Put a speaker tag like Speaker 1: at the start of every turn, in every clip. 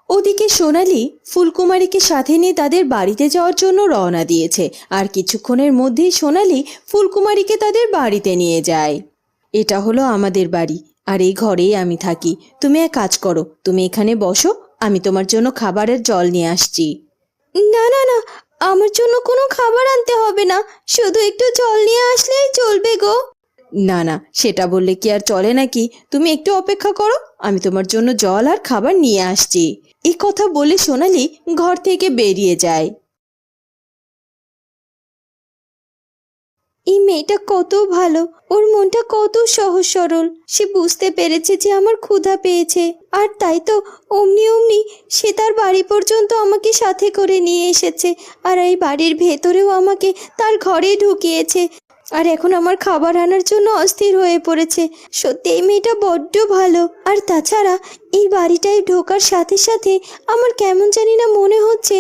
Speaker 1: ওদিকে সোনালি ফুলকুমারীকে সাথে নিয়ে তাদের বাড়িতে যাওয়ার জন্য রওনা দিয়েছে। আর কিছুক্ষণের মধ্যেই সোনালি ফুলকুমারীকে তাদের বাড়িতে নিয়ে যায়। এটা হলো আমাদের বাড়ি, আর এই ঘরেই আমি থাকি। তুমি এক কাজ করো, তুমি এখানে বসো, আমি তোমার জন্য খাবারের জল নিয়ে আসছি। না না না, আমার জন্য কোনো খাবার আনতে হবে না, শুধু একটু জল নিয়ে আসলেই চলবে গো। না না, সেটা বললে কি আর চলে নাকি? তুমি একটু অপেক্ষা করো, আমি তোমার জন্য জল আর খাবার নিয়ে আসছি। এই কথা বলে সোনালি ঘর থেকে বেরিয়ে যায়। এই মেয়েটা কত ভালো, ওর মনটা কত সহজ সরল। সে বুঝতে পেরেছে যে আমার ক্ষুধা পেয়েছে, আর তাই তো অমনি অমনি সে তার বাড়ি পর্যন্ত আমাকে সাথে করে নিয়ে এসেছে, আর এই বাড়ির ভেতরেও আমাকে তার ঘরে ঢুকিয়েছে, আর এখন আমার খাবার আনার জন্য অস্থির হয়ে পড়েছে। সত্যি এই মেয়েটা বড্ড ভালো। আর তাছাড়া এই বাড়িটায় ঢোকার সাথে সাথে আমার কেমন জানি না মনে হচ্ছে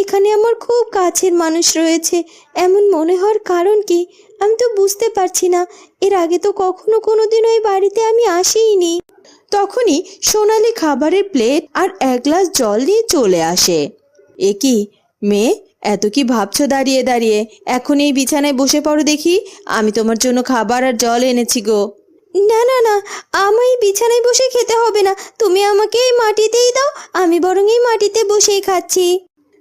Speaker 1: এখানে আমার খুব কাছের মানুষ রয়েছে। এমন মনে হওয়ার কারণ কি আমি তো বুঝতে পারছি না। এর আগে তো কখনো কোনোদিন ওই বাড়িতে আমি আসিনি। তখনই সোনালি খাবারের প্লেট আর এক গ্লাস জল দিয়ে চলে আসে। এ কি মেয়ে, এত কি ভাবছো দাঁড়িয়ে দাঁড়িয়ে? এখন এই বিছানায় বসে পড়ো দেখি, আমি তোমার জন্য খাবার আর জল এনেছি গো। না না না, আমায় বিছানায় বসে খেতে হবে না, তুমি আমাকে এই মাটিতেই দাও, আমি বরং এই মাটিতে বসেই খাচ্ছি।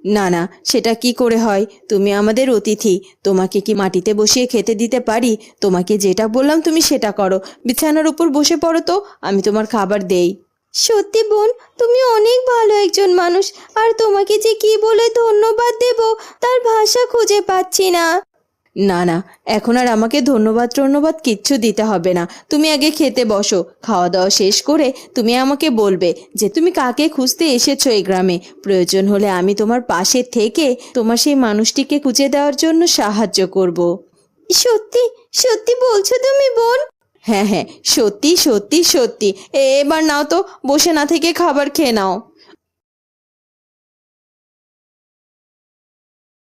Speaker 1: না না, সেটা কি করে হয়? তুমি আমাদের অতিথি, তোমাকে কি মাটিতে বসিয়ে খেতে দিতে পারি? তোমাকে যেটা বললাম তুমি সেটা করো, বিছানার উপর বসে পড়ো তো, আমি তোমার খাবার দেই। সত্যি বোন, তুমি অনেক ভালো একজন মানুষ, আর তোমাকে যে কি বলে ধন্যবাদ দেব তার ভাষা খুঁজে পাচ্ছি না। না না, এখন আর আমাকে ধন্যবাদ কিচ্ছু দিতে হবে না। তুমি আগে খেতে বসো, খাওয়া দাওয়া শেষ করে তুমি আমাকে বলবে যে তুমি কাকে খুঁজতে এসেছো এই গ্রামে। প্রয়োজন হলে আমি তোমার পাশে থেকে তোমার সেই মানুষটিকে খুঁজে দেওয়ার জন্য সাহায্য করব। সত্যি সত্যি বলছো তুমি বোন? হ্যাঁ হ্যাঁ, সত্যি সত্যি সত্যি। এবার নাও তো, বসে না থেকে খাবার খেয়ে নাও।